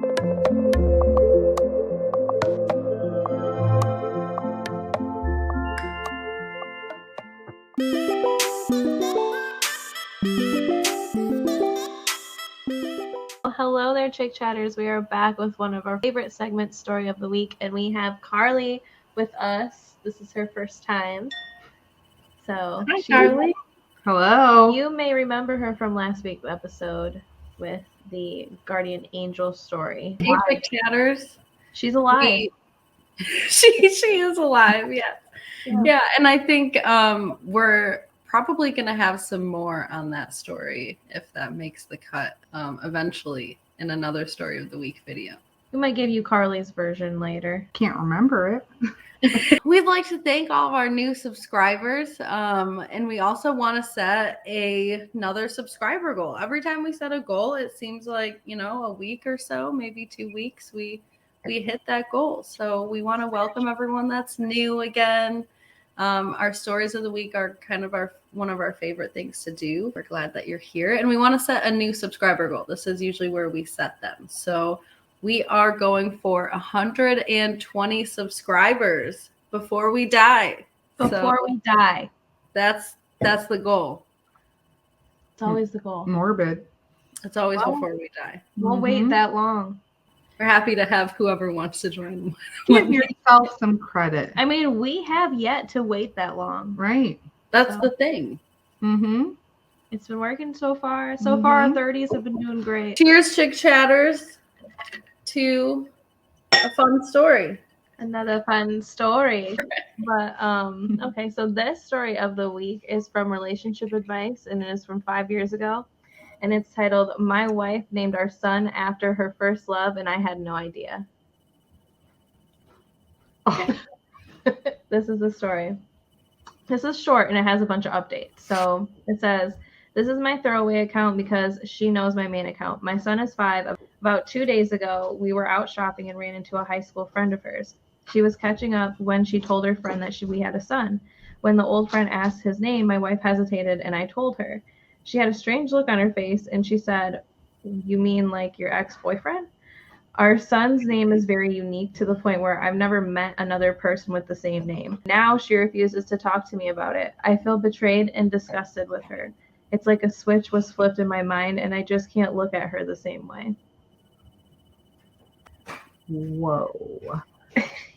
Hello there, Chick Chatters. We are back with one of our favorite segments, Story of the Week, and we have Karley with us. This is her first time. So, hi, Karley. Hello. You may remember her from last week's episode with the guardian angel story. Hey, Chick Chatters. She's alive. She is alive, yes. Yeah, and I think we're probably going to have some more on that story if that makes the cut eventually in another Story of the Week video. We might give you Karley's version later. Can't remember it. We'd like to thank all of our new subscribers, and we also want to set another subscriber goal. Every time we set a goal, it seems like, a week or so, maybe 2 weeks, we hit that goal. So we want to welcome everyone that's new again. Our stories of the week are kind of one of our favorite things to do. We're glad that you're here, and we want to set a new subscriber goal. This is usually where we set them. So we are going for 120 subscribers before we die. We die. That's the goal. It's always the goal. Morbid. It's always before we die. We'll wait that long. We're happy to have whoever wants to join. Give yourself some credit. I mean, we have yet to wait that long. Right. That's the thing. Mm-hmm. It's been working so far. So far, our 30s have been doing great. Cheers, Chick Chatters, to a fun story. Another fun story. But okay, so this story of the week is from Relationship Advice, and it is from 5 years ago. And it's titled, My Wife Named Our Son After Her First Love, and I Had No Idea. Oh. This is the story. This is short, and it has a bunch of updates. So it says, this is my throwaway account because she knows my main account. My son is 5. About 2 days ago, we were out shopping and ran into a high school friend of hers. She was catching up when she told her friend that we had a son. When the old friend asked his name, my wife hesitated, and I told her. She had a strange look on her face, and she said, you mean like your ex-boyfriend? Our son's name is very unique to the point where I've never met another person with the same name. Now she refuses to talk to me about it. I feel betrayed and disgusted with her. It's like a switch was flipped in my mind, and I just can't look at her the same way. Whoa.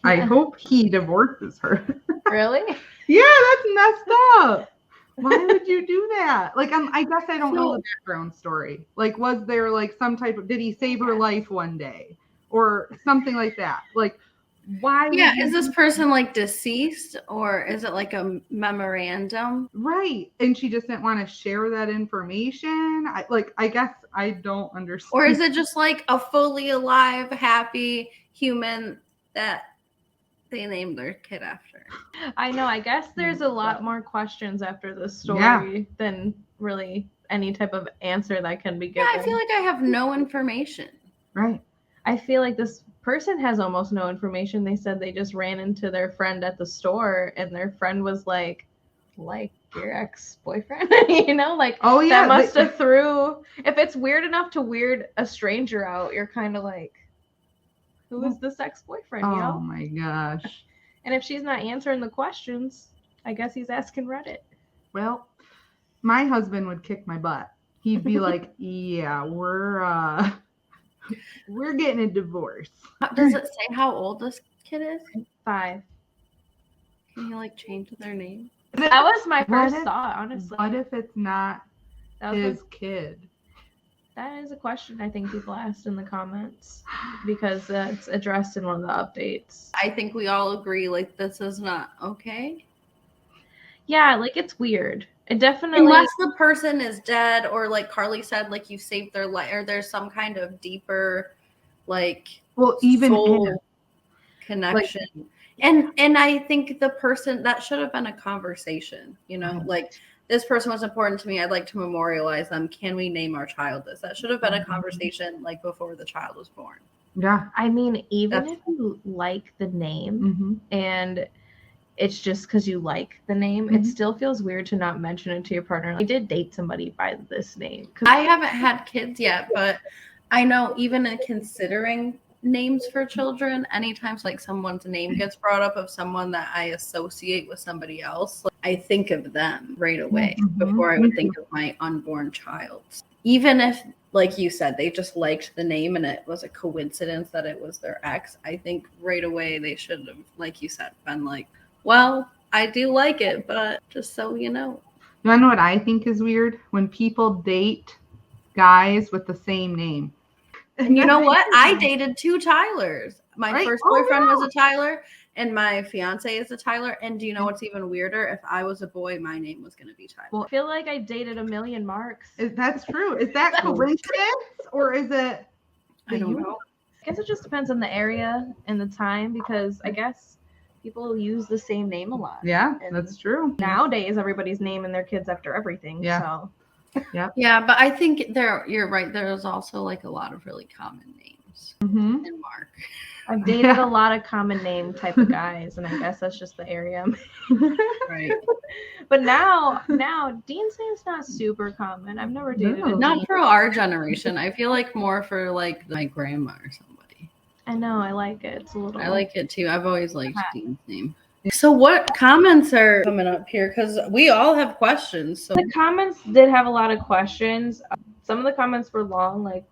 I hope he divorces her. Really? Yeah, that's messed up. Why would you do that? Like, I guess I don't know the background story. Like, was there like some type of, did he save her life one day or something like that? Like, why? Yeah, is this person like deceased, or is it like a memorandum? Right. And she just didn't want to share that information. I guess I don't understand. Or is it just like a fully alive, happy human that they named their kid after? I know. I guess there's a lot more questions after this story than really any type of answer that can be given. Yeah, I feel like I have no information. Right. I feel like this person has almost no information. They said they just ran into their friend at the store, and their friend was like your ex-boyfriend, like, oh yeah, that must have threw. If it's weird enough to weird a stranger out, you're kind of like, who is this ex-boyfriend? Oh my gosh. And if she's not answering the questions, I guess he's asking Reddit. Well, my husband would kick my butt. He'd be like, yeah, we're getting a divorce. Does it say how old this kid is? 5. Can you like change their name? That was my first thought, honestly. What if it's not his kid? That is a question I think people asked in the comments because it's addressed in one of the updates. I think we all agree, like, this is not okay. Yeah, like, it's weird. It definitely... Unless the person is dead, or like Karley said, like, you saved their life, or there's some kind of deeper, like, even soul connection. Like, and I think the person, that should have been a conversation, like, this person was important to me. I'd like to memorialize them. Can we name our child this? That should have been a conversation like before the child was born. Yeah. I mean, even if you like the name and it's just because you like the name, it still feels weird to not mention it to your partner. Like, I did date somebody by this name. I haven't had kids yet, but I know even in considering names for children, anytime like someone's name gets brought up of someone that I associate with somebody else, like, I think of them right away before I would think of my unborn child. Even if, like you said, they just liked the name and it was a coincidence that it was their ex, I think right away they should have, like you said, been like, well, I do like it, but just so you know. You want to know what I think is weird? When people date guys with the same name. And you know what? I dated 2 Tylers. My first boyfriend was a Tyler, and my fiance is a Tyler. And do you know what's even weirder? If I was a boy, my name was going to be Tyler. Well, I feel like I dated a million Marks. That's true. Is that coincidence or is it? I don't know. I guess it just depends on the area and the time, because I guess people use the same name a lot. Yeah, And that's true. nowadays, everybody's naming their kids after everything. Yeah. So. Yeah, but I think you're right. There's also like a lot of really common names Mm-hmm. in Mark. I've dated a lot of common name type of guys, and I guess that's just the area. Right. But now Dean's name's not super common. I've never dated a Not Dean. for our generation. I feel like more for like my grandma or somebody. I know, I like it. It's a little. I like it too. I've always liked Dean's name. So what comments are coming up here? Because we all have questions. So The comments did have a lot of questions. Some of the comments were long, like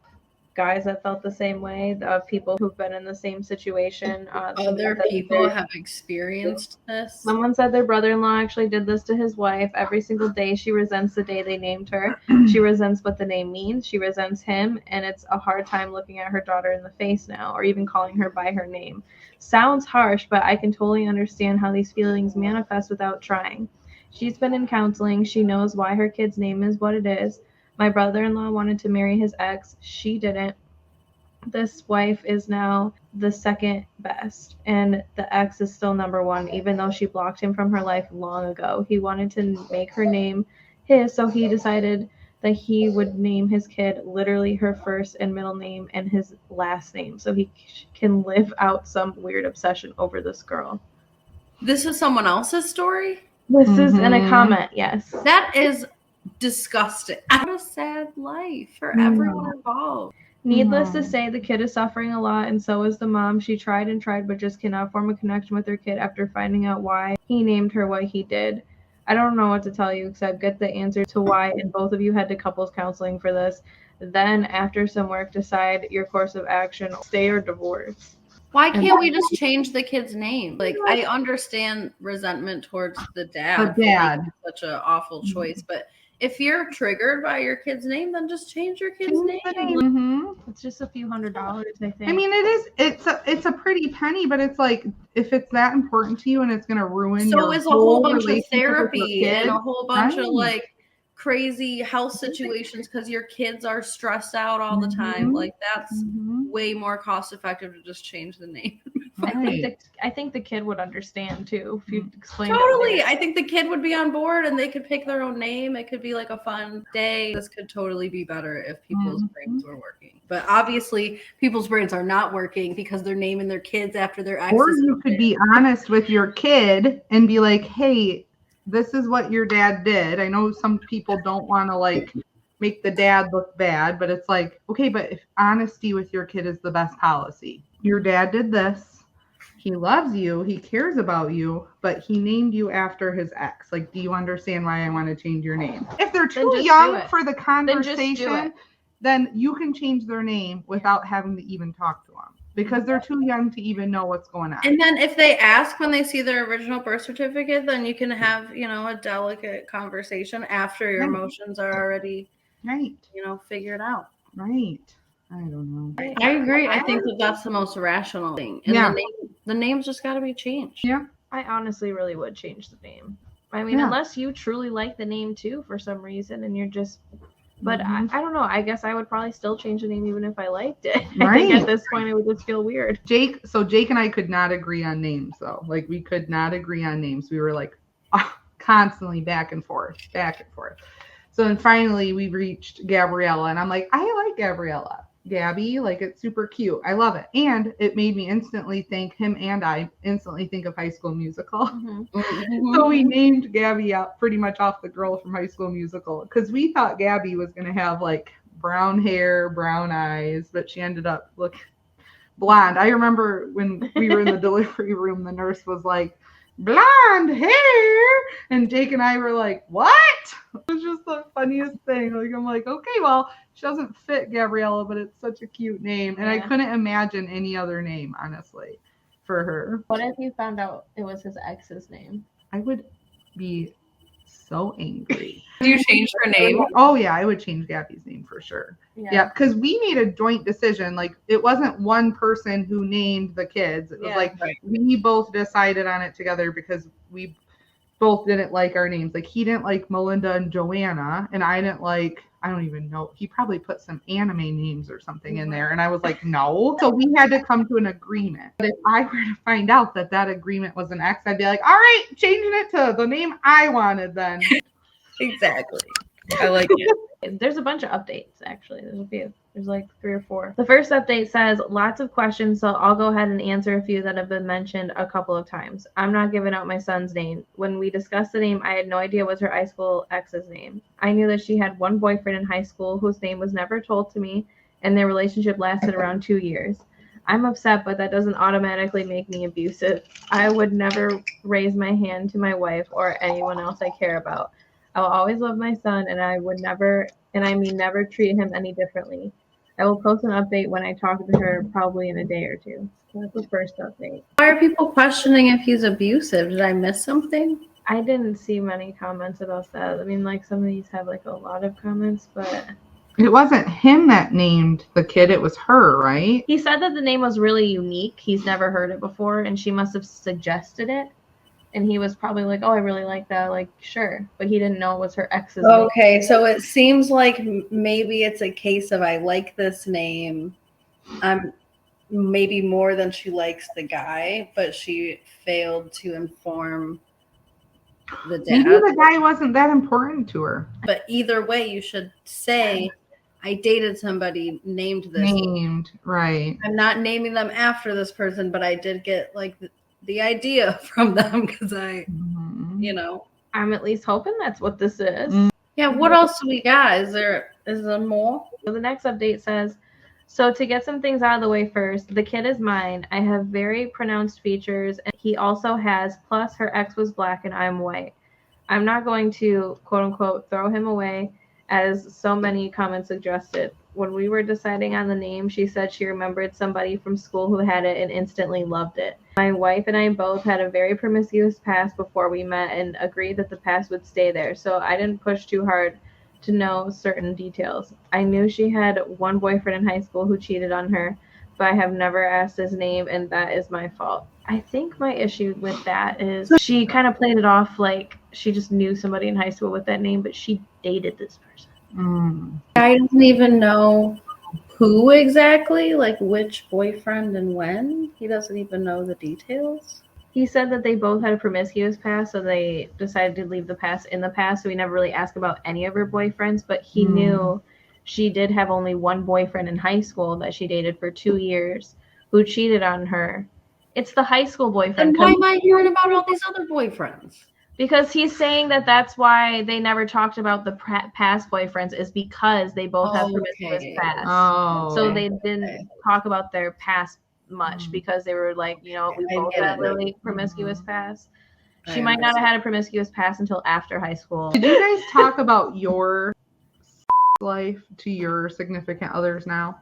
guys that felt the same way, of people who've been in the same situation. other people have experienced this. Someone said their brother-in-law actually did this to his wife. Every single day she resents the day they named her. She resents what the name means. She resents him, and it's a hard time looking at her daughter in the face now, or even calling her by her name. Sounds harsh, but I can totally understand how these feelings manifest without trying. She's been in counseling. She knows why her kid's name is what it is. My brother-in-law wanted to marry his ex. She didn't. This wife is now the second best, and the ex is still number one, even though she blocked him from her life long ago. He wanted to make her name his, so he decided that he would name his kid literally her first and middle name and his last name, so he can live out some weird obsession over this girl. This is someone else's story? This is in a comment, yes. That is disgusting. What a sad life for everyone involved. Needless to say, the kid is suffering a lot, and so is the mom. She tried and tried, but just cannot form a connection with her kid after finding out why he named her what he did. I don't know what to tell you except get the answer to why, and both of you had to couples counseling for this. Then, after some work, decide your course of action, stay or divorce. Why can't we just change the kid's name? Like, I understand resentment towards the dad. The dad. For making such an awful choice, but if you're triggered by your kid's name, then just change your kid's name. Mm-hmm. It's just a few $100s, I think. I mean, it's a pretty penny, but it's like, if it's that important to you and it's going to ruin So your is a whole bunch of relationship with your therapy kid, and a whole bunch of right. like crazy health situations because your kids are stressed out all the time. Mhm. Like that's Mhm. way more cost effective to just change the name. I think the kid would understand too if you explained Totally. it. I think the kid would be on board and they could pick their own name. It could be like a fun day. This could totally be better if people's brains were working. But obviously, people's brains are not working because they're naming their kids after their exes. Or you could be honest with your kid and be like, hey, this is what your dad did. I know some people don't want to like make the dad look bad, but it's like, okay, but if honesty with your kid is the best policy. Your dad did this. He loves you. He cares about you, but he named you after his ex. Like, do you understand why I want to change your name? If they're too young for the conversation, then you can change their name without having to even talk to them because they're too young to even know what's going on. And then if they ask when they see their original birth certificate, then you can have, a delicate conversation after your emotions are already, figured out. Right. I don't know. I agree. I think that's the most rational thing. And the name's just got to be changed. Yeah. I honestly really would change the name. I mean, unless you truly like the name too for some reason and you're just, but I don't know. I guess I would probably still change the name even if I liked it. Right. I think at this point it would just feel weird. Jake and I could not agree on names though. Like we could not agree on names. We were like constantly back and forth. So then finally we reached Gabriella and I'm like, I like Gabriella. Gabby, like it's super cute. I love it. And it made me instantly think of High School Musical. Mm-hmm. So we named Gabby out pretty much off the girl from High School Musical because we thought Gabby was going to have like brown hair, brown eyes, but she ended up looking blonde. I remember when we were in the delivery room, the nurse was like, blonde hair, and Jake and I were like, what? It was just the funniest thing. Like, I'm like, okay, well, she doesn't fit Gabriella, but it's such a cute name, and I couldn't imagine any other name, honestly, for her. What if you found out it was his ex's name? I would be so angry. Do you change her name? Oh yeah, I would change Gabby's name for sure. Yeah, because we made a joint decision. Like, it wasn't one person who named the kids. It was we both decided on it together because we both didn't like our names. Like, he didn't like Melinda and Joanna, and I didn't like, I don't even know. He probably put some anime names or something in there, and I was like, no. So we had to come to an agreement. But if I were to find out that that agreement was an X, I'd be like, all right, changing it to the name I wanted then. Exactly. I like it. There's a bunch of updates, actually. There's a few. There's like 3 or 4. The first update says, lots of questions, so I'll go ahead and answer a few that have been mentioned a couple of times. I'm not giving out my son's name. When we discussed the name, I had no idea was her high school ex's name. I knew that she had one boyfriend in high school whose name was never told to me, and their relationship lasted around 2 years. I'm upset, but that doesn't automatically make me abusive. I would never raise my hand to my wife or anyone else I care about. I will always love my son, and I would never, and I mean never, treat him any differently. I will post an update when I talk to her, probably in a day or 2. So that's the first update. Why are people questioning if he's abusive? Did I miss something? I didn't see many comments about that. I mean, like, some of these have like a lot of comments, but it wasn't him that named the kid, it was her, right? He said that the name was really unique. He's never heard it before, and she must have suggested it. And he was probably like, oh, I really like that. Like, sure. But he didn't know it was her ex's name. Okay, so it seems like maybe it's a case of I like this name. Maybe more than she likes the guy, but she failed to inform the dad. Maybe the guy wasn't that important to her. But either way, you should say, I dated somebody named this. Named, right. I'm not naming them after this person, but I did get like the idea from them because you know. I'm at least hoping that's what this is. Yeah, what else do we got? Is there more? So the next update says, so to get some things out of the way first, the kid is mine. I have very pronounced features, and he also has, plus her ex was black and I'm white. I'm not going to, quote unquote, throw him away, as so many comments suggested. When we were deciding on the name, she said she remembered somebody from school who had it and instantly loved it. My wife and I both had a very promiscuous past before we met and agreed that the past would stay there, so I didn't push too hard to know certain details. I knew she had one boyfriend in high school who cheated on her, but I have never asked his name, and that is my fault. I think my issue with that is she kind of played it off like she just knew somebody in high school with that name, but she dated this person. I don't even know who exactly, like which boyfriend and when. He doesn't even know the details. He said that they both had a promiscuous past, so they decided to leave the past in the past. So we never really asked about any of her boyfriends, but he knew she did have only one boyfriend in high school that she dated for 2 years who cheated on her. It's the high school boyfriend. And why am I hearing about all these other boyfriends? Because he's saying that that's why they never talked about the past boyfriends, is because they both have promiscuous past. So they didn't talk about their past much because they were like, you know, we both had really promiscuous past. She might not have had a promiscuous past until after high school. Did you guys talk about your life to your significant others now?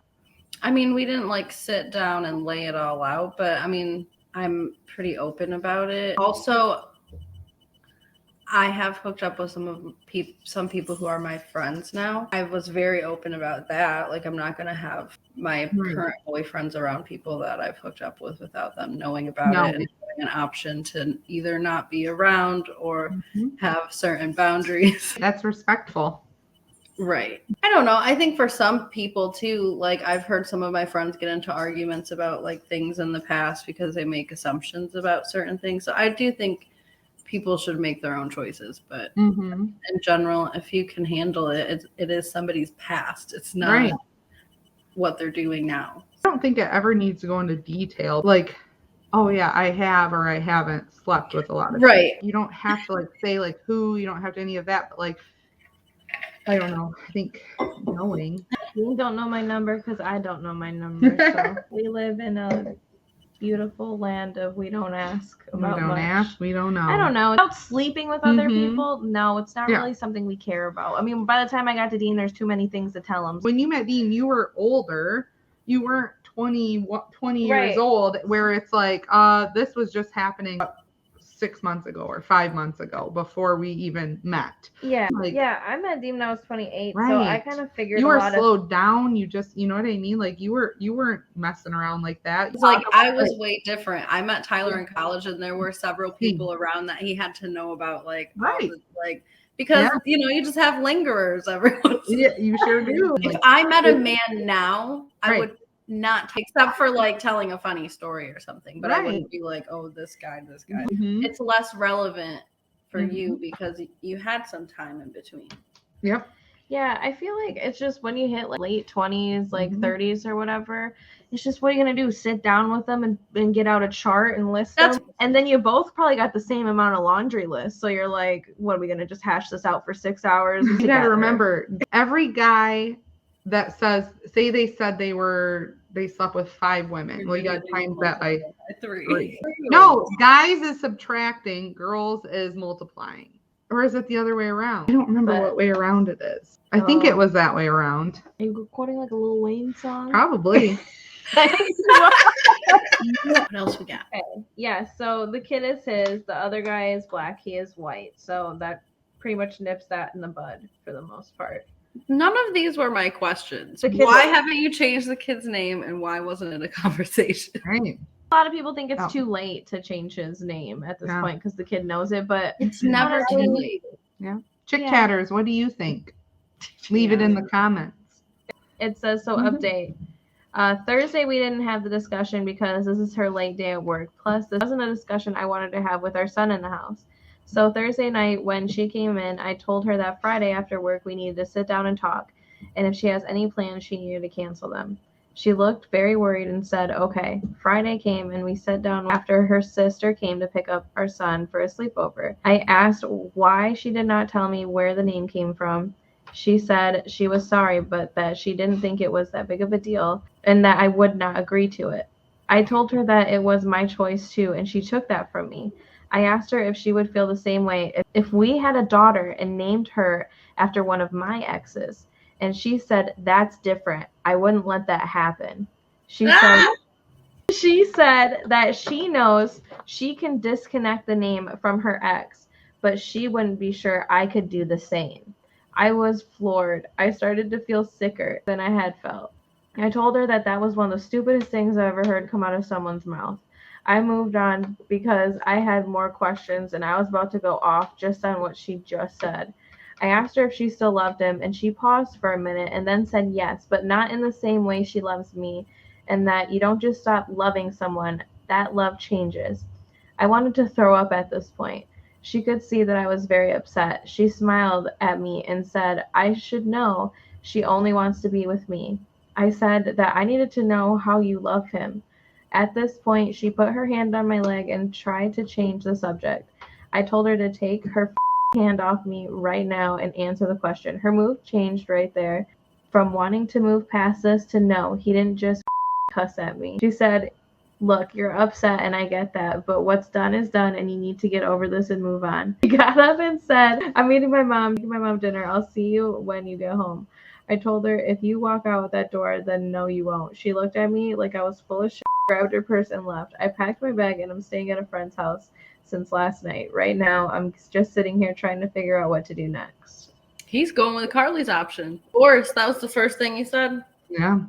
I mean, we didn't like sit down and lay it all out, but I mean, I'm pretty open about it. Also, I have hooked up with some people who are my friends now. I was very open about that. Like, I'm not going to have my current boyfriends around people that I've hooked up with without them knowing about it and having an option to either not be around or have certain boundaries. That's respectful. Right. I don't know. I think for some people too, like I've heard some of my friends get into arguments about like things in the past because they make assumptions about certain things. So I do think people should make their own choices, but in general, if you can handle it, it is somebody's past. It's not what they're doing now. I don't think it ever needs to go into detail. Like, oh yeah, I have or I haven't slept with a lot of people. You don't have to like say like who, you don't have to any of that, but like, I don't know. I think knowing. You don't know my number because I don't know my number. So we live in a beautiful land of we don't ask about We don't much. ask. We don't know. I don't know. About sleeping with other Mhm. people, no, it's not Yeah. really something we care about. I mean, by the time I got to Dean, there's too many things to tell him. When you met Dean, you were older. You weren't 20 years Right. old, where it's like, this was just happening 6 months ago or 5 months ago before we even met. Yeah, Like, I met Dean when I was 28, so I Right. kind of figured you a were lot slowed down. You just, you know what I mean? Like you weren't messing around like that. It's like I was way different. I met Tyler in college, and there were several people around that he had to know about, like, Right. like because Yeah. you know, you just have lingerers every once in a Yeah, you sure do. If Like, I met a man now, I Right. would not take, except for like telling a funny story or something, but I Right. wouldn't be like, oh, this guy. Mhm. It's less relevant for Mhm. you because you had some time in between. Yep. Yeah, I feel like it's just when you hit like late 20s, like Mhm. 30s or whatever, it's just what are you going to do? Sit down with them and get out a chart and list That's- them? And then you both probably got the same amount of laundry lists. So you're like, what are we going to just hash this out for 6 hours? You gotta together? remember, every guy that say they said they slept with 5 women. Well, you gotta times that by 3. No, guys is subtracting, girls is multiplying. Or is it the other way around? I don't remember what way around it is. I think it was that way around. Are you recording like a Lil Wayne song? Probably. What else we got? Okay. Yeah, so the kid is his, the other guy is black, he is white. So that pretty much nips that in the bud for the most part. None of these were my questions. The kid Why was- haven't you changed the kid's name, and why wasn't it a conversation? Right. A lot of people think it's Oh. too late to change his name at this Yeah. point because the kid knows it, but It's never too late. Chick Yeah. chatters, what do you think? Leave it in the comments. it says so Mhm. update. Thursday we didn't have the discussion because this is her late day at work. Plus, this wasn't a discussion I wanted to have with our son in the house. So Thursday night when she came in, I told her that Friday after work we needed to sit down and talk, and if she has any plans, she needed to cancel them. She looked very worried and said, okay. Friday came and we sat down after her sister came to pick up our son for a sleepover. I asked why she did not tell me where the name came from. She said she was sorry, but that she didn't think it was that big of a deal and that I would not agree to it. I told her that it was my choice too, and she took that from me. I asked her if she would feel the same way if we had a daughter and named her after one of my exes. And she said, that's different. I wouldn't let that happen. She said that she knows she can disconnect the name from her ex, but she wouldn't be sure I could do the same. I was floored. I started to feel sicker than I had felt. I told her that was one of the stupidest things I ever heard come out of someone's mouth. I moved on because I had more questions and I was about to go off just on what she just said. I asked her if she still loved him, and she paused for a minute and then said yes, but not in the same way she loves me, and that you don't just stop loving someone, that love changes. I wanted to throw up at this point. She could see that I was very upset. She smiled at me and said, I should know she only wants to be with me. I said that I needed to know how you love him. At this point, she put her hand on my leg and tried to change the subject. I told her to take her hand off me right now and answer the question. Her mood changed right there from wanting to move past this to no, he didn't just cuss at me. She said, look, you're upset and I get that, but what's done is done and you need to get over this and move on. He got up and said, I'm making my mom dinner. I'll see you when you get home. I told her, if you walk out with that door, then no, you won't. She looked at me like I was full of shit, grabbed her purse and left. I packed my bag and I'm staying at a friend's house since last night. Right now, I'm just sitting here trying to figure out what to do next. He's going with Karley's option. Divorce, that was the first thing he said. Yeah.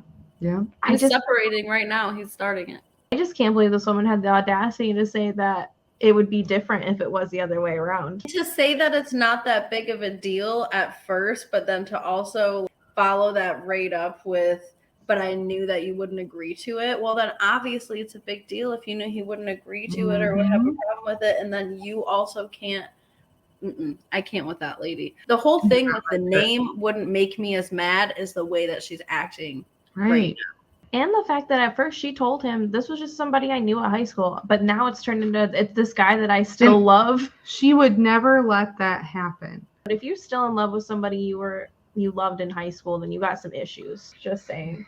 He's separating right now. He's starting it. I just can't believe this woman had the audacity to say that it would be different if it was the other way around. To say that it's not that big of a deal at first, but then to also follow that right up with, but I knew that you wouldn't agree to it. Well, then obviously it's a big deal if you knew he wouldn't agree to it or would have a problem with it. And then you also can't. I can't with that lady. The whole thing with the name wouldn't make me as mad as the way that she's acting right now. And the fact that at first she told him this was just somebody I knew at high school, but now it's turned into it's this guy that I still love. She would never let that happen. But if you're still in love with somebody you were you loved in high school, then you got some issues. Just saying.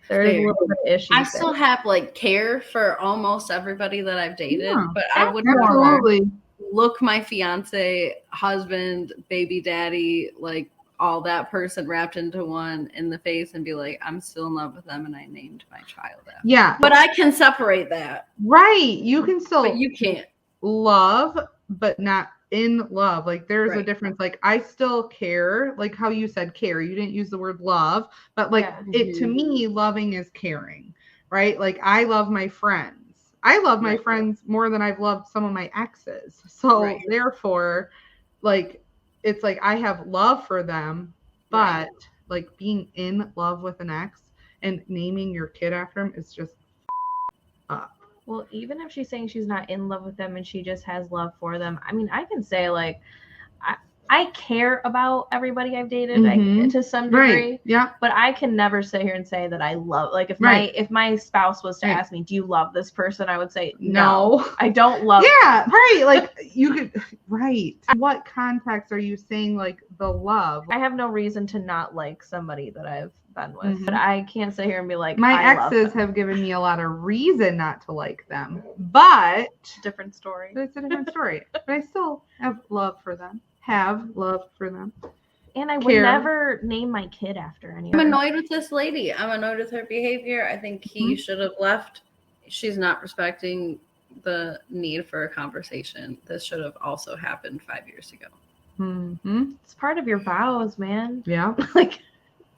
There's a little bit of issues. I still have like care for almost everybody that I've dated, but I would Absolutely. look my fiance, husband, baby daddy, like all that person wrapped into one in the face and be like, I'm still in love with them and I named my child that. Yeah. But I can separate that. Right. You can still But you can't. love, but not in love. Like there's a Right. difference. Like I still care, like how you said care. You didn't use the word love, but like it to me, loving is caring, right? Like I love my friends. I love my friends more than I've loved some of my exes. So therefore, like it's like I have love for them, but like being in love with an ex and naming your kid after him is just up. Well, even if she's saying she's not in love with them and she just has love for them, I mean, I can say like, I care about everybody I've dated like, to some degree. Right. Yeah. But I can never sit here and say that I love. Like if my spouse was to ask me, "Do you love this person?" I would say, "No, I don't love." Yeah. Right. Like you could. Right. What context are you saying like the love? I have no reason to not like somebody that I've been with, but I can't sit here and be like, my I love exes them. have given me a lot of reason not to like them, but Different story. it's a different story. But I still have love for them. Have love for them. And I would never name my kid after anyone. I'm annoyed with this lady. I'm annoyed with her behavior. I think he should have left. She's not respecting the need for a conversation. This should have also happened 5 years ago. It's part of your vows, man. Yeah. Like,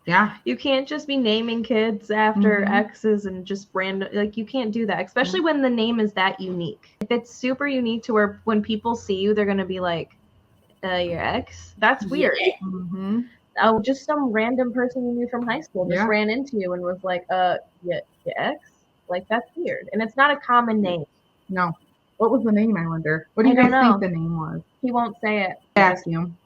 yeah. You can't just be naming kids after exes and just random. Like, you can't do that, especially when the name is that unique. If it's super unique to where when people see you, they're going to be like, your ex? That's weird. Oh, just some random person you knew from high school just ran into you and was like, your ex? Like, that's weird. And it's not a common name. No. What was the name, I wonder? What do you guys think the name was? He won't say it. Vacuum.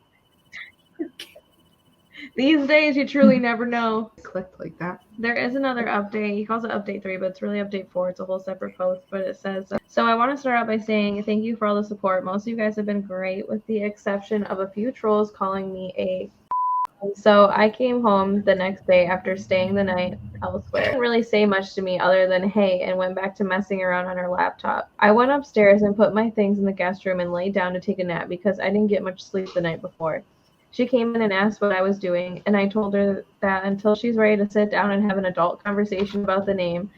These days, you truly never know. Clicked like that. There is another update. He calls it update 3, but it's really update 4. It's a whole separate post, but it says, so I want to start out by saying thank you for all the support. Most of you guys have been great with the exception of a few trolls calling me a so I came home the next day after staying the night elsewhere. She didn't really say much to me other than hey, and went back to messing around on her laptop. I went upstairs and put my things in the guest room and laid down to take a nap because I didn't get much sleep the night before. She came in and asked what I was doing, and I told her that until she's ready to sit down and have an adult conversation about the name,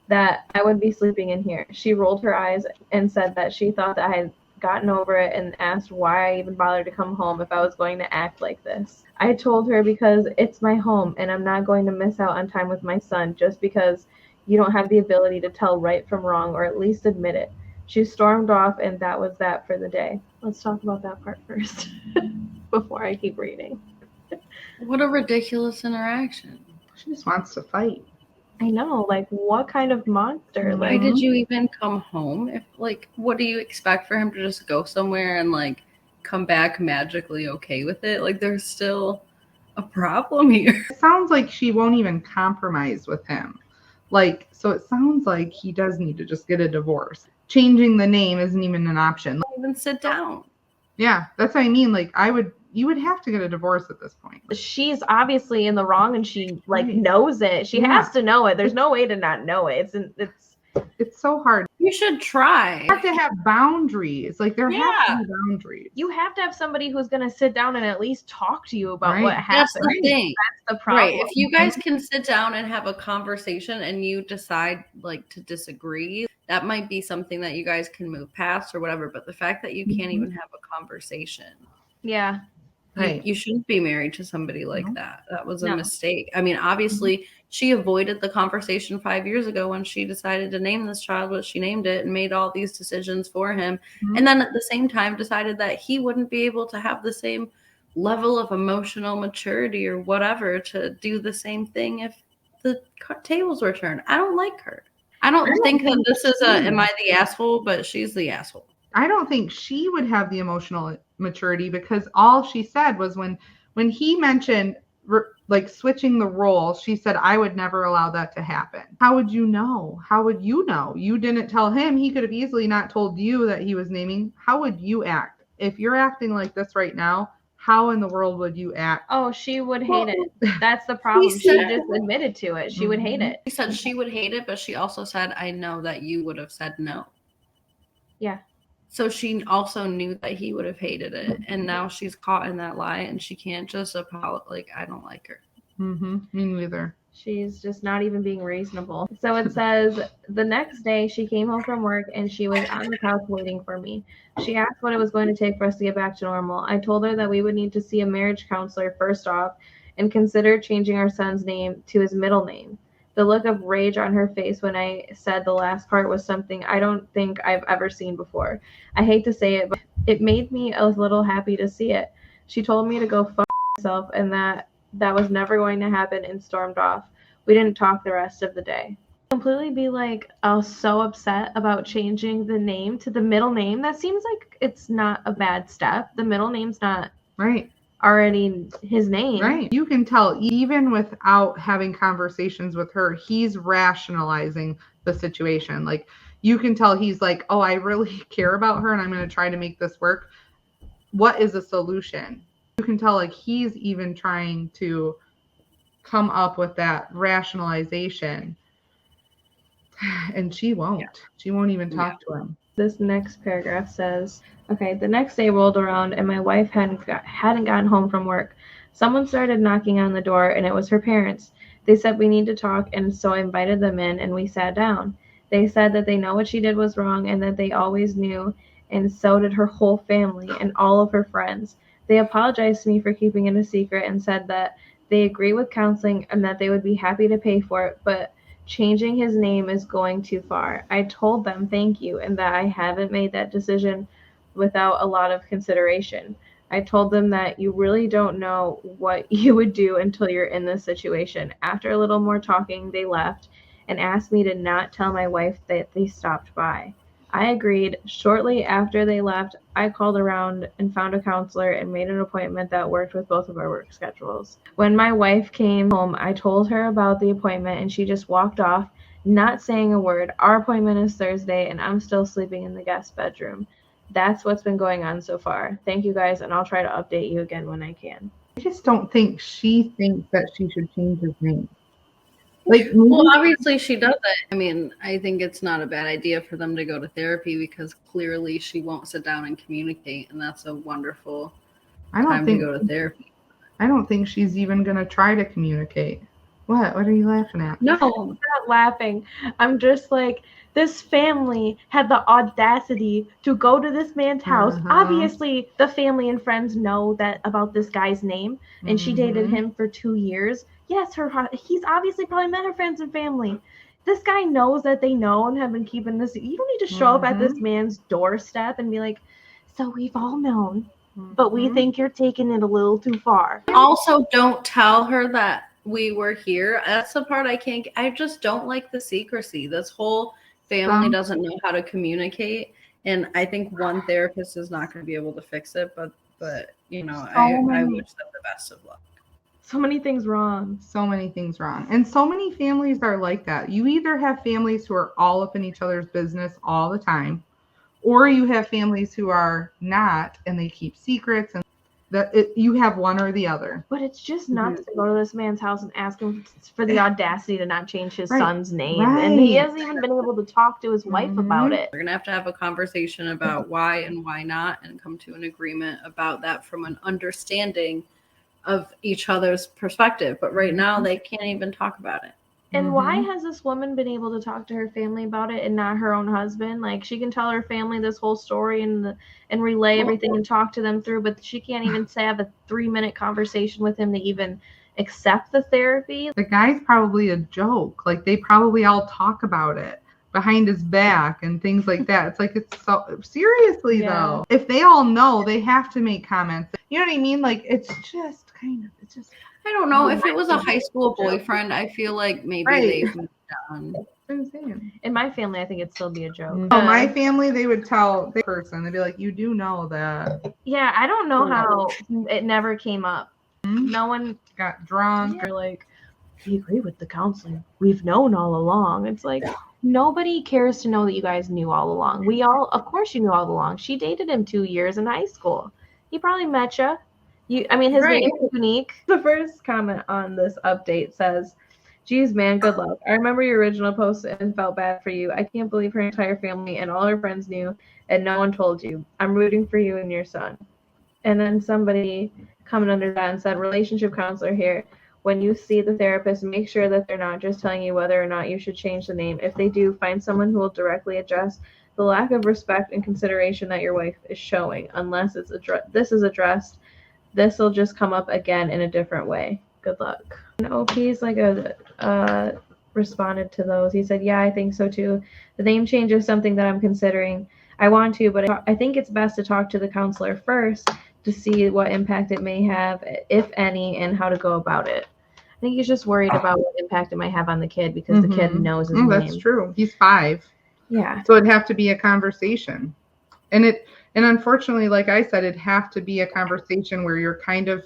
that I would be sleeping in here. She rolled her eyes and said that she thought that I had gotten over it and asked why I even bothered to come home if I was going to act like this. I told her because it's my home and I'm not going to miss out on time with my son just because you don't have the ability to tell right from wrong or at least admit it. She stormed off and that was that for the day. Let's talk about that part first before I keep reading. What a ridiculous interaction. She just wants to fight. I know, like what kind of monster? Why did you even come home? If like, what do you expect for him to just go somewhere and like come back magically okay with it? Like there's still a problem here. It sounds like she won't even compromise with him. Like, so it sounds like he does need to just get a divorce. Changing the name isn't even an option. Don't even sit down. Yeah, that's what I mean. Like you would have to get a divorce at this point. She's obviously in the wrong and she like knows it. She has to know it. There's no way to not know it. It's so hard. You should try. You have to have boundaries. Like there have to be boundaries. You have to have somebody who's going to sit down and at least talk to you about what happened. That's the thing. That's the problem. Right. If you guys can sit down and have a conversation and you decide like to disagree, that might be something that you guys can move past or whatever. But the fact that you can't even have a conversation. Yeah. You shouldn't be married to somebody like that. That was a mistake. I mean, obviously, she avoided the conversation 5 years ago when she decided to name this child what she named it and made all these decisions for him. And then at the same time decided that he wouldn't be able to have the same level of emotional maturity or whatever to do the same thing if the tables were turned. I don't like her. I don't think that this is am I the asshole, but she's the asshole. I don't think she would have the emotional maturity because all she said was when he mentioned like switching the role, she said, I would never allow that to happen. How would you know? How would you know? You didn't tell him. He could have easily not told you that he was naming. How would you act? If you're acting like this right now, how in the world would you act? Oh, she would hate it. That's the problem. She said- just admitted to it. She would hate it. She said she would hate it, but she also said, I know that you would have said no. Yeah. So she also knew that he would have hated it. And now she's caught in that lie and she can't just apologize. Like, I don't like her. Me neither. She's just not even being reasonable. So it says, the next day she came home from work and she was on the couch waiting for me. She asked what it was going to take for us to get back to normal. I told her that we would need to see a marriage counselor first off and consider changing our son's name to his middle name. The look of rage on her face when I said the last part was something I don't think I've ever seen before. I hate to say it, but it made me a little happy to see it. She told me to go fuck myself and that was never going to happen and stormed off. We didn't talk the rest of the day. Completely be like, so upset about changing the name to the middle name. That seems like it's not a bad step. The middle name's not Right. already his name. Right. You can tell even without having conversations with her, he's rationalizing the situation. Like you can tell he's like, oh, I really care about her and I'm going to try to make this work. What is a solution? You can tell like he's even trying to come up with that rationalization. And she won't. Yeah. She won't even talk to him. This next paragraph says, okay, the next day rolled around and my wife hadn't gotten home from work. Someone started knocking on the door and it was her parents. They said we need to talk, and so I invited them in and we sat down. They said that they know what she did was wrong and that they always knew, and so did her whole family and all of her friends. They apologized to me for keeping it a secret and said that they agree with counseling and that they would be happy to pay for it, but changing his name is going too far. I told them thank you and that I haven't made that decision without a lot of consideration. I told them that you really don't know what you would do until you're in this situation. After a little more talking, they left and asked me to not tell my wife that they stopped by. I agreed. Shortly after they left, I called around and found a counselor and made an appointment that worked with both of our work schedules. When my wife came home, I told her about the appointment and she just walked off, not saying a word. Our appointment is Thursday and I'm still sleeping in the guest bedroom. That's what's been going on so far. Thank you guys, and I'll try to update you again when I can. I just don't think she thinks that she should change his name. Like, well, obviously she doesn't. I mean, I think it's not a bad idea for them to go to therapy because clearly she won't sit down and communicate, and that's a wonderful time to go to therapy. I don't think she's even going to try to communicate. What? What are you laughing at? No, I'm not laughing. I'm just like, this family had the audacity to go to this man's house. Obviously, the family and friends know that about this guy's name, and she dated him for 2 years. Yes, he's obviously probably met her friends and family. This guy knows that they know and have been keeping this. You don't need to show up at this man's doorstep and be like, so we've all known, but we think you're taking it a little too far. Also, don't tell her that we were here. That's the part I just don't like the secrecy. This whole family doesn't know how to communicate. And I think one therapist is not going to be able to fix it, but you know, I wish them the best of luck. So many things wrong. So many things wrong. And so many families are like that. You either have families who are all up in each other's business all the time, or you have families who are not and they keep secrets, and you have one or the other. But it's just nuts to go to this man's house and ask him for the audacity to not change his son's name. And he hasn't even been able to talk to his wife about it. We're going to have a conversation about why and why not and come to an agreement about that from an understanding of each other's perspective. But right now they can't even talk about it. And why has this woman been able to talk to her family about it and not her own husband? Like, she can tell her family this whole story and relay everything and talk to them through, but she can't even have a 3-minute conversation with him to even accept the therapy. The guy's probably a joke. Like, they probably all talk about it behind his back and things like that. It's like, it's so seriously though. If they all know, they have to make comments. You know what I mean? Like, it's just I don't know. If it was a high school boyfriend, I feel like maybe they've moved on. In my family, I think it'd still be a joke. Oh, my family, they would tell the person, they'd be like, you do know that. Yeah, I don't know how it never came up. No one got drunk. Or like, we agree with the counseling. We've known all along. It's like, nobody cares to know that you guys knew all along. Of course you knew all along. She dated him 2 years in high school. He probably met you. I mean, his Right. name is unique. The first comment on this update says, "Geez, man, good luck. I remember your original post and felt bad for you. I can't believe her entire family and all her friends knew and no one told you. I'm rooting for you and your son." And then somebody commented under that and said, "Relationship counselor here. When you see the therapist, make sure that they're not just telling you whether or not you should change the name. If they do, find someone who will directly address the lack of respect and consideration that your wife is showing. Unless this is addressed, this will just come up again in a different way. Good luck." And OP's responded to those. He said, "Yeah, I think so too. The name change is something that I'm considering. I want to, but I think it's best to talk to the counselor first to see what impact it may have, if any, and how to go about it." I think he's just worried about what impact it might have on the kid because the kid knows his name. That's true. He's 5. Yeah. So it'd have to be a conversation. And unfortunately, like I said, it'd have to be a conversation where you're kind of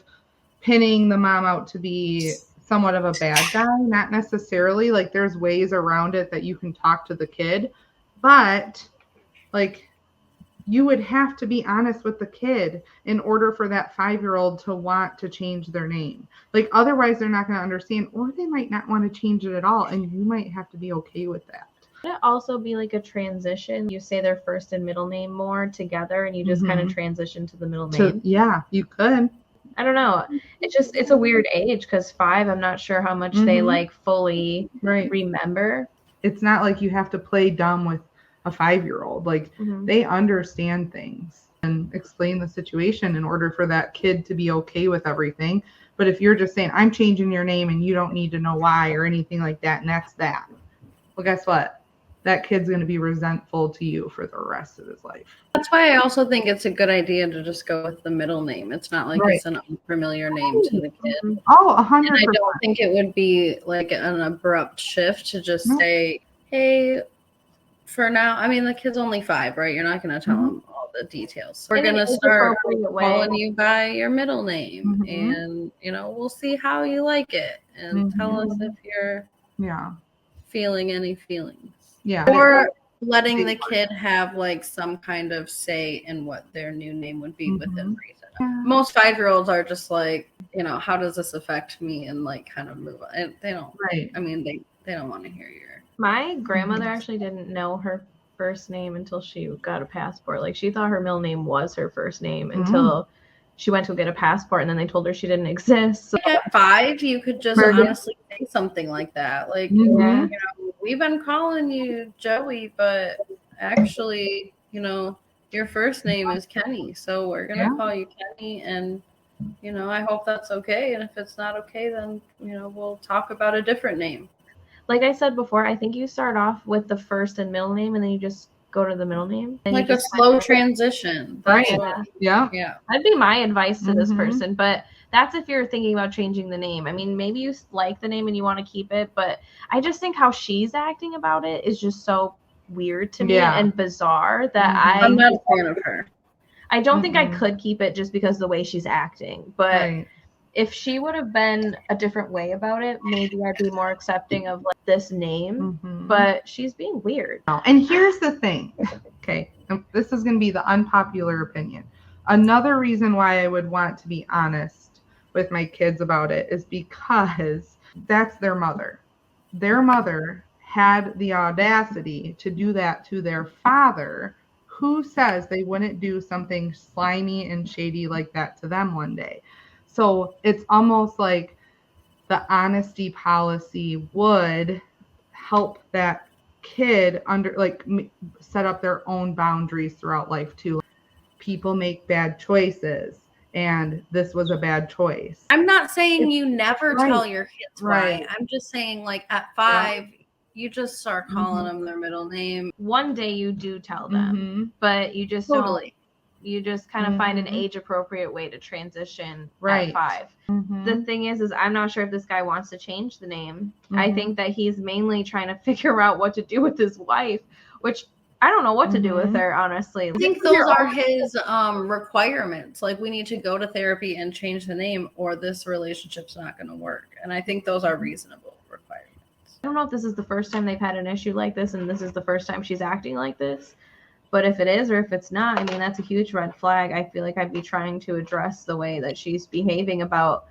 pinning the mom out to be somewhat of a bad guy, not necessarily. Like, there's ways around it that you can talk to the kid, but like, you would have to be honest with the kid in order for that 5-year-old to want to change their name. Like, otherwise they're not going to understand, or they might not want to change it at all, and you might have to be okay with that. Could it also be like a transition? You say their first and middle name more together and you just kind of transition to the middle name? Yeah, you could. I don't know. It's a weird age because 5, I'm not sure how much they like fully remember. It's not like you have to play dumb with a 5-year-old. Like, they understand things and explain the situation in order for that kid to be okay with everything. But if you're just saying, I'm changing your name and you don't need to know why or anything like that, and that's that, well, guess what? That kid's going to be resentful to you for the rest of his life. That's why I also think it's a good idea to just go with the middle name. It's not like it's an unfamiliar name to the kid. Oh, 100%. And I don't think it would be like an abrupt shift to just say, hey, for now, I mean, the kid's only 5, right? You're not going to tell him all the details. We're going to start calling you by your middle name, and, we'll see how you like it, and tell us if you're feeling any feelings. Yeah. Or letting the kid have like some kind of say in what their new name would be within reason. Most 5-year-olds are just like, how does this affect me? And like kind of move on. And they don't, I mean, they don't want to hear your. My grandmother actually didn't know her first name until she got a passport. Like, she thought her middle name was her first name until she went to get a passport, and then they told her she didn't exist. So. At 5, you could just honestly say something like that. Like, we've been calling you Joey, but actually, your first name is Kenny. So we're going to call you Kenny. And, I hope that's okay. And if it's not okay, then, we'll talk about a different name. Like I said before, I think you start off with the first and middle name, and then you just go to the middle name. And like a slow transition. Right. Yeah. That'd be my advice to this person. But that's if you're thinking about changing the name. I mean, maybe you like the name and you want to keep it, but I just think how she's acting about it is just so weird to me and bizarre that I'm not a fan of her. I don't think I could keep it just because of the way she's acting. But if she would have been a different way about it, maybe I'd be more accepting of like this name. But she's being weird. And here's the thing. Okay. This is going to be the unpopular opinion. Another reason why I would want to be honest with my kids about it is because that's their mother. Their mother had the audacity to do that to their father, who says they wouldn't do something slimy and shady like that to them one day. So it's almost like the honesty policy would help that kid set up their own boundaries throughout life too. People make bad choices, and this was a bad choice. I'm not saying you never tell your kids why. I'm just saying, like, at 5, you just start calling them their middle name. One day you do tell them, but you just don't. You just kind of find an age-appropriate way to transition at 5. The thing is I'm not sure if this guy wants to change the name. I think that he's mainly trying to figure out what to do with his wife, which I don't know what to do with her, honestly. I think those are his requirements. Like, we need to go to therapy and change the name, or this relationship's not going to work. And I think those are reasonable requirements. I don't know if this is the first time they've had an issue like this, and this is the first time she's acting like this. But if it is or if it's not, I mean, that's a huge red flag. I feel like I'd be trying to address the way that she's behaving about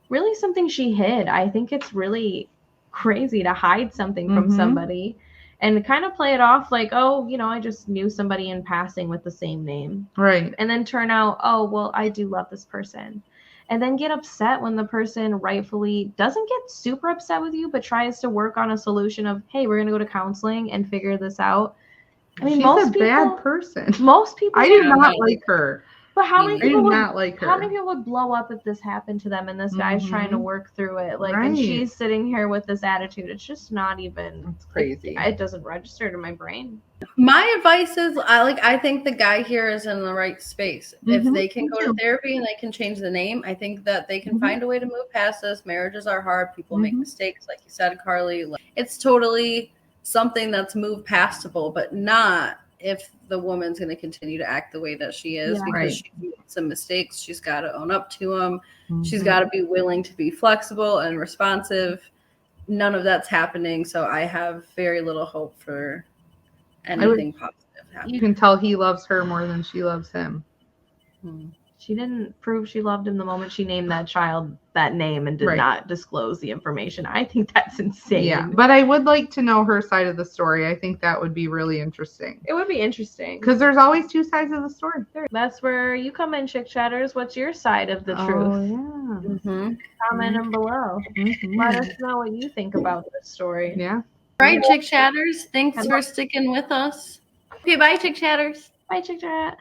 really something she hid. I think it's really crazy to hide something from somebody and kind of play it off like, oh, you know, I just knew somebody in passing with the same name. Right. And then turn out, oh, well, I do love this person. And then get upset when the person rightfully doesn't get super upset with you, but tries to work on a solution of, hey, we're going to go to counseling and figure this out. I mean, She's most a people, bad person. Most people, I do not like her. But how many people would not like her? How many people would blow up if this happened to them and this guy's trying to work through it? Like, and she's sitting here with this attitude. It's just not even. It's crazy. It doesn't register to my brain. My advice is, I think the guy here is in the right space. If they can go to therapy and they can change the name, I think that they can find a way to move past this. Marriages are hard. People make mistakes, like you said, Karley. It's totally something that's moved pastable, but not if the woman's going to continue to act the way that she is, because she made some mistakes. She's got to own up to them. She's got to be willing to be flexible and responsive. None of that's happening. So I have very little hope for anything positive happening. You can tell he loves her more than she loves him. She didn't prove she loved him the moment she named that child that name and did not disclose the information. I think that's insane. Yeah, but I would like to know her side of the story. I think that would be really interesting. It would be interesting. Because there's always two sides of the story. That's where you come in, Chick Chatters. What's your side of the truth? Yeah. Comment them below. Let us know what you think about this story. Yeah. All right, Chick Chatters. Thanks for sticking with us. Okay, bye, Chick Chatters. Bye, Chick Chat.